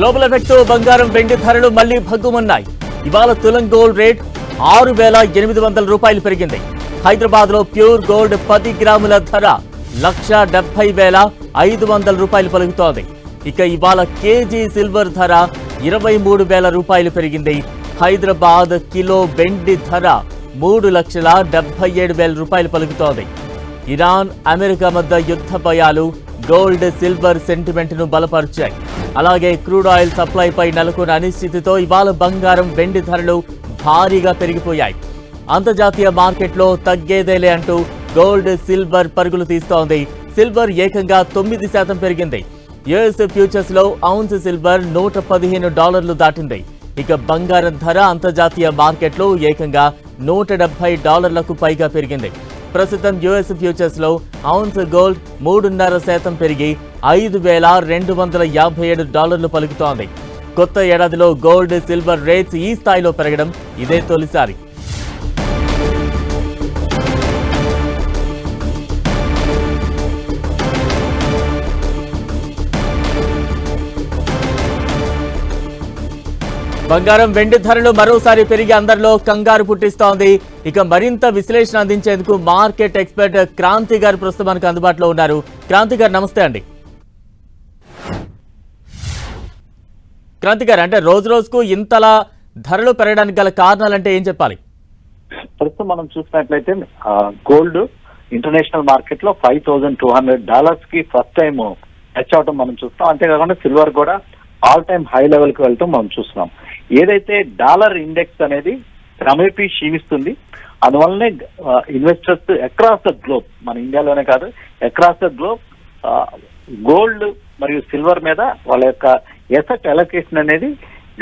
Global effect తో బంగారం వెండి ధరలు మళ్లీ భగ్గుమన్నాయి. ఇవాళ తులం గోల్డ్ రేట్ 6,800 రూపాయలు పెరిగింది. హైదరాబాద్ లో ప్యూర్ గోల్డ్ 10 గ్రాముల ధర 1,70,500 రూపాయలు పలుకుతోంది. ఇక ఇవాళ కేజీ సిల్వర్ ధర 23,000 రూపాయలు పెరిగింది. హైదరాబాద్ కిలో వెండి ధర 3,77,000 రూపాయలు పలుకుతోంది. ఇరాన్ అమెరికా మధ్య యుద్ధ భయాలు గోల్డ్ సిల్వర్ సెంటిమెంట్ ను బలపరిచాయి. అలాగే క్రూడ్ ఆయిల్ సప్లైపై నెలకొన్న అనిశ్చితితో ఇవాళ బంగారం వెండి ధరలు భారీగా పెరిగిపోయాయి. అంతర్జాతీయ మార్కెట్లో తగ్గేదేలే అంటూ గోల్డ్ సిల్వర్ పరుగులు తీస్తోంది. సిల్వర్ ఏకంగా 9% పెరిగింది. యుఎస్ ఫ్యూచర్స్ లో ఔన్స్ సిల్వర్ $115 దాటింది. ఇక బంగారం ధర అంతర్జాతీయ మార్కెట్లో ఏకంగా $170కు పైగా పెరిగింది. ప్రస్తుతం యుఎస్ ఫ్యూచర్స్ లో ఔన్స్ గోల్డ్ 3.5% పెరిగి $5,257 పలుకుతోంది. కొత్త ఏడాదిలో గోల్డ్ సిల్వర్ రేట్స్ ఈ స్థాయిలో పెరగడం ఇదే తొలిసారి. బంగారం వెండి ధరలు మరోసారి పెరిగి అందరిలో కంగారు పుట్టిస్తోంది. ఇక మరింత విశ్లేషణ అందించేందుకు మార్కెట్ ఎక్స్పర్ట్ క్రాంతి గారు ప్రస్తుతం మనకు అందుబాటులో ఉన్నారు. క్రాంతి గారు నమస్తే అండి. క్రాంతి గారు, అంటే రోజు రోజుకు ఇంతలా ధరలు పెరగడానికి గల కారణాలంటే ఏం చెప్పాలి? ప్రస్తుతం మనం చూసినట్లయితే గోల్డ్ ఇంటర్నేషనల్ మార్కెట్ లో $5,200 కి ఫస్ట్ టైం టచ్ అవడం మనం చూస్తాం. అంతేకాకుండా సిల్వర్ కూడా ఆల్ టైమ్ హై లెవెల్ కి వెళ్తాం మనం చూస్తున్నాం. ఏదైతే డాలర్ ఇండెక్స్ అనేది క్రమేపీ క్షీణిస్తుంది, అందువల్లనే ఇన్వెస్టర్స్ అక్రాస్ ద గ్లోబ్, మన ఇండియాలోనే కాదు అక్రాస్ ద గ్లోబ్ గోల్డ్ మరియు సిల్వర్ మీద వాళ్ళ యొక్క ఎసెట్ అలొకేషన్ అనేది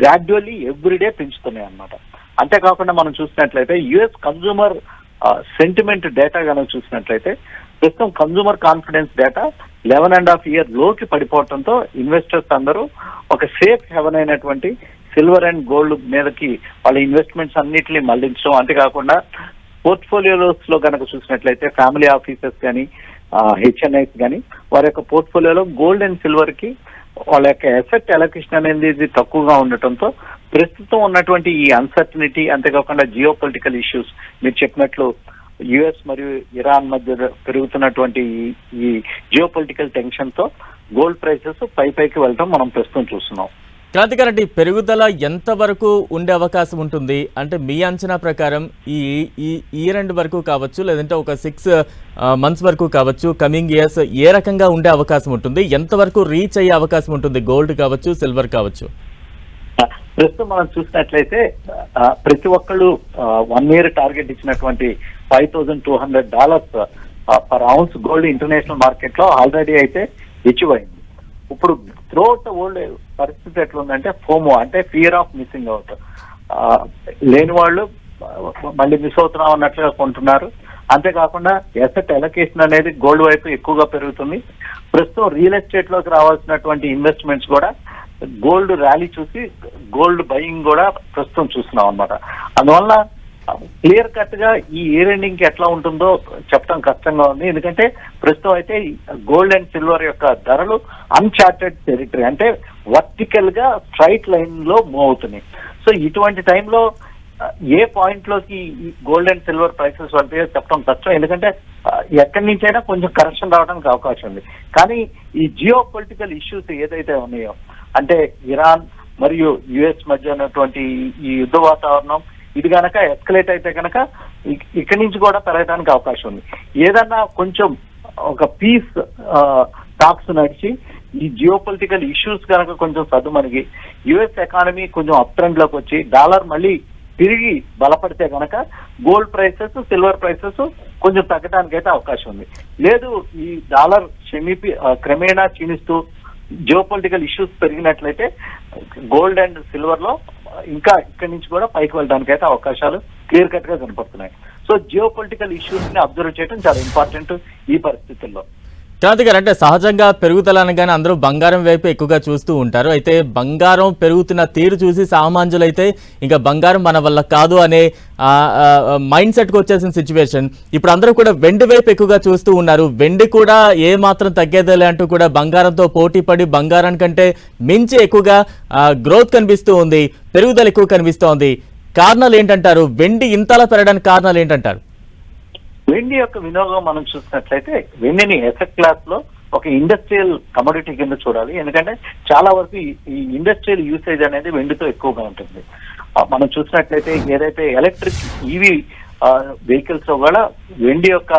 గ్రాడ్యువల్లీ ఎవ్రీడే పెంచుతున్నాయి అన్నమాట. అంతేకాకుండా మనం చూసినట్లయితే యుఎస్ కన్జ్యూమర్ సెంటిమెంట్ డేటా కనుక చూసినట్లయితే ప్రస్తుతం కన్జ్యూమర్ కాన్ఫిడెన్స్ డేటా 11.5 year లోకి పడిపోవడంతో ఇన్వెస్టర్స్ అందరూ ఒక సేఫ్ హెవెన్ అయినటువంటి సిల్వర్ అండ్ గోల్డ్ మీదకి వాళ్ళ ఇన్వెస్ట్మెంట్స్ అన్నిటిని మళ్లించడం. అంతేకాకుండా పోర్ట్ఫోలియోస్ లో కనుక చూసినట్లయితే ఫ్యామిలీ ఆఫీసెస్ కానీ హెచ్ఎన్ఐస్ కానీ వారి యొక్క పోర్ట్ఫోలియోలో గోల్డ్ అండ్ సిల్వర్ కి వాళ్ళ యొక్క ఎసెట్ అలొకేషన్ అనేది తక్కువగా ఉండటంతో ప్రస్తుతం ఉన్నటువంటి ఈ అన్సర్టనిటీ, అంతేకాకుండా జియో పొలిటికల్ ఇష్యూస్ మీరు చెప్పినట్లు యుఎస్ మరియు ఇరాన్ మధ్య పెరుగుతున్నటువంటి ఈ జియో పొలిటికల్ టెన్షన్ తో గోల్డ్ ప్రైసెస్ పైకి వెళ్ళటం మనం ప్రస్తుతం చూస్తున్నాం. క్రాంతి గారు, అంటే పెరుగుదల ఎంత వరకు ఉండే అవకాశం ఉంటుంది? అంటే మీ అంచనా ప్రకారం ఈ ఇయర్ ఎండ్ వరకు కావచ్చు, లేదంటే ఒక 6 months వరకు కావచ్చు, కమింగ్ ఇయర్స్ ఏ రకంగా ఉండే అవకాశం ఉంటుంది? ఎంత వరకు రీచ్ అయ్యే అవకాశం ఉంటుంది గోల్డ్ కావచ్చు, సిల్వర్ కావచ్చు? ప్రస్తుతం మనం చూసినట్లయితే ప్రతి ఒక్కళ్ళు 1 year టార్గెట్ ఇచ్చినటువంటి $5,200 per ounce gold international market లో ఆల్రెడీ అయితే అచీవ్ అయింది. ఇప్పుడు త్రూఅవుట్ ద వరల్డ్ పరిస్థితి ఎట్లుందంటే ఫోమో, అంటే ఫియర్ ఆఫ్ మిస్సింగ్ అవుట్, లేని వాళ్ళు మళ్ళీ మిస్ అవుతున్నాం అన్నట్లుగా కొంటున్నారు. అంతేకాకుండా ఎసెట్ అలొకేషన్ అనేది గోల్డ్ వైపు ఎక్కువగా పెరుగుతుంది. ప్రస్తుతం రియల్ ఎస్టేట్ లోకి రావాల్సినటువంటి ఇన్వెస్ట్మెంట్స్ కూడా గోల్డ్ ర్యాలీ చూసి గోల్డ్ బయింగ్ కూడా ప్రస్తుతం చూస్తున్నాం అన్నమాట. అందువల్ల క్లియర్ కట్ గా ఈ ఇయర్ ఎండింగ్ కి ఎట్లా ఉంటుందో చెప్పడం కష్టంగా ఉంది. ఎందుకంటే ప్రస్తుతం అయితే గోల్డ్ అండ్ సిల్వర్ యొక్క ధరలు అన్చార్టెడ్ టెరిటరీ, అంటే వర్టికల్ గా స్ట్రైట్ లైన్ లో మూవ్ అవుతున్నాయి. సో ఇటువంటి టైంలో ఏ పాయింట్ లోకి గోల్డ్ అండ్ సిల్వర్ ప్రైసెస్ వెళ్తాయో చెప్పడం కష్టం. ఎందుకంటే ఎక్కడి నుంచైనా కొంచెం కరెక్షన్ రావడానికి అవకాశం ఉంది. కానీ ఈ జియో పొలిటికల్ ఇష్యూస్ ఏదైతే ఉన్నాయో, అంటే ఇరాన్ మరియు యుఎస్ మధ్య ఉన్నటువంటి ఈ యుద్ధ వాతావరణం, ఇది కనుక ఎస్కలేట్ అయితే కనుక ఇక్కడి నుంచి కూడా పెరగడానికి అవకాశం ఉంది. ఏదన్నా కొంచెం ఒక పీస్ టాక్స్ నడిచి ఈ జియో పొలిటికల్ ఇష్యూస్ కనుక కొంచెం సద్దుమణిగి యుఎస్ ఎకానమీ కొంచెం అప్ ట్రెండ్ లోకి వచ్చి డాలర్ మళ్ళీ తిరిగి బలపడితే కనుక గోల్డ్ ప్రైసెస్, సిల్వర్ ప్రైసెస్ కొంచెం తగ్గడానికి అయితే అవకాశం ఉంది. లేదు ఈ డాలర్ క్రమేణా క్షీణిస్తూ జియో పొలిటికల్ ఇష్యూస్ పెరిగినట్లయితే గోల్డ్ అండ్ సిల్వర్ లో ఇంకా ఇక్కడి నుంచి కూడా పైకి వెళ్ళడానికి అయితే అవకాశాలు క్లియర్ కట్ గా కనపడుతున్నాయి. సో జియో పొలిటికల్ ఇష్యూస్ ని అబ్జర్వ్ చేయడం చాలా ఇంపార్టెంట్ ఈ పరిస్థితుల్లో. క్రాంతి గారు, అంటే సహజంగా పెరుగుదల అనగానే అందరూ బంగారం వైపు ఎక్కువగా చూస్తూ ఉంటారు. అయితే బంగారం పెరుగుతున్న తీరు చూసి సామాన్యులైతే ఇంకా బంగారం మన వల్ల కాదు అనే మైండ్ సెట్కి వచ్చేసిన సిచ్యువేషన్. ఇప్పుడు అందరూ కూడా వెండి వైపు ఎక్కువగా చూస్తూ ఉన్నారు. వెండి కూడా ఏ మాత్రం తగ్గేదేలే అంటూ కూడా బంగారంతో పోటీ పడి బంగారం కంటే మించి ఎక్కువగా గ్రోత్ కనిపిస్తూ ఉంది, పెరుగుదల ఎక్కువ కనిపిస్తోంది. కారణాలు ఏంటంటారు? వెండి ఇంతలా పెరగడానికి కారణాలు ఏంటంటారు? వెండి యొక్క వినియోగం మనం చూసినట్లయితే వెండిని ఎసెట్ క్లాస్ లో ఒక ఇండస్ట్రియల్ కమోడిటీ కింద చూడాలి. ఎందుకంటే చాలా వరకు ఈ ఇండస్ట్రియల్ యూసేజ్ అనేది వెండితో ఎక్కువగా ఉంటుంది. మనం చూసినట్లయితే ఏదైతే ఎలక్ట్రిక్ ఈవీ వెహికల్స్ లో కూడా వెండి యొక్క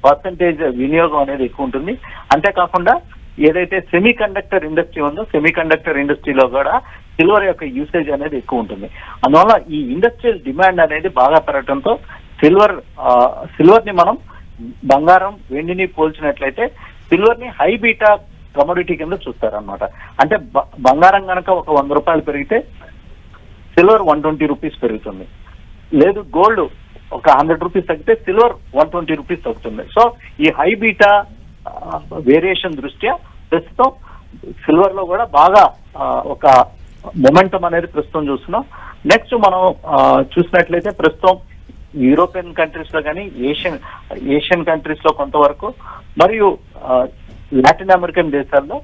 పర్సంటేజ్ వినియోగం అనేది ఎక్కువ ఉంటుంది. అంతేకాకుండా ఏదైతే సెమీ కండక్టర్ ఇండస్ట్రీ ఉందో సెమీ కండక్టర్ ఇండస్ట్రీలో కూడా సిల్వర్ యొక్క యూసేజ్ అనేది ఎక్కువ ఉంటుంది. అందువల్ల ఈ ఇండస్ట్రియల్ డిమాండ్ అనేది బాగా పెరగడంతో సిల్వర్ ని మనం బంగారం వెండిని పోల్చినట్లయితే సిల్వర్ ని హై బీటా కమోడిటీ కింద చూస్తారనమాట. అంటే బంగారం కనుక ఒక 100 రూపాయలు పెరిగితే సిల్వర్ 120 రూపీస్ పెరుగుతుంది. లేదు గోల్డ్ ఒక 100 రూపీస్ తగ్గితే సిల్వర్ 120 రూపీస్ తగ్గుతుంది. సో ఈ హై బీటా వేరియేషన్ దృష్ట్యా ప్రస్తుతం సిల్వర్ లో కూడా బాగా ఒక మొమెంటం అనేది ప్రస్తుతం చూస్తున్నాం. నెక్స్ట్ మనం చూసినట్లయితే ప్రస్తుతం యూరోపియన్ కంట్రీస్ లో కానీ ఏషియన్ కంట్రీస్ లో కొంతవరకు మరియు లాటిన్ అమెరికన్ దేశాల్లో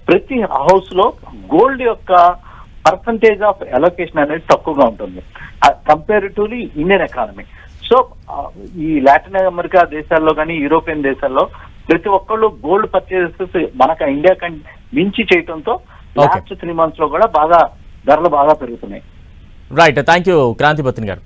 ప్రతి హౌస్ లో గోల్డ్ యొక్క పర్సంటేజ్ ఆఫ్ అలొకేషన్ అనేది తక్కువగా ఉంటుంది కంపేరిటివ్లీ ఇండియన్ ఎకానమీ. సో ఈ లాటిన్ అమెరికా దేశాల్లో కానీ యూరోపియన్ దేశాల్లో ప్రతి ఒక్కళ్ళు గోల్డ్ పర్చేసెస్ మనకు ఇండియా మించి చేయడంతో లాస్ట్ 3 months లో కూడా ధరలు బాగా పెరుగుతున్నాయి. Right, thank you Kranti Battini గారు.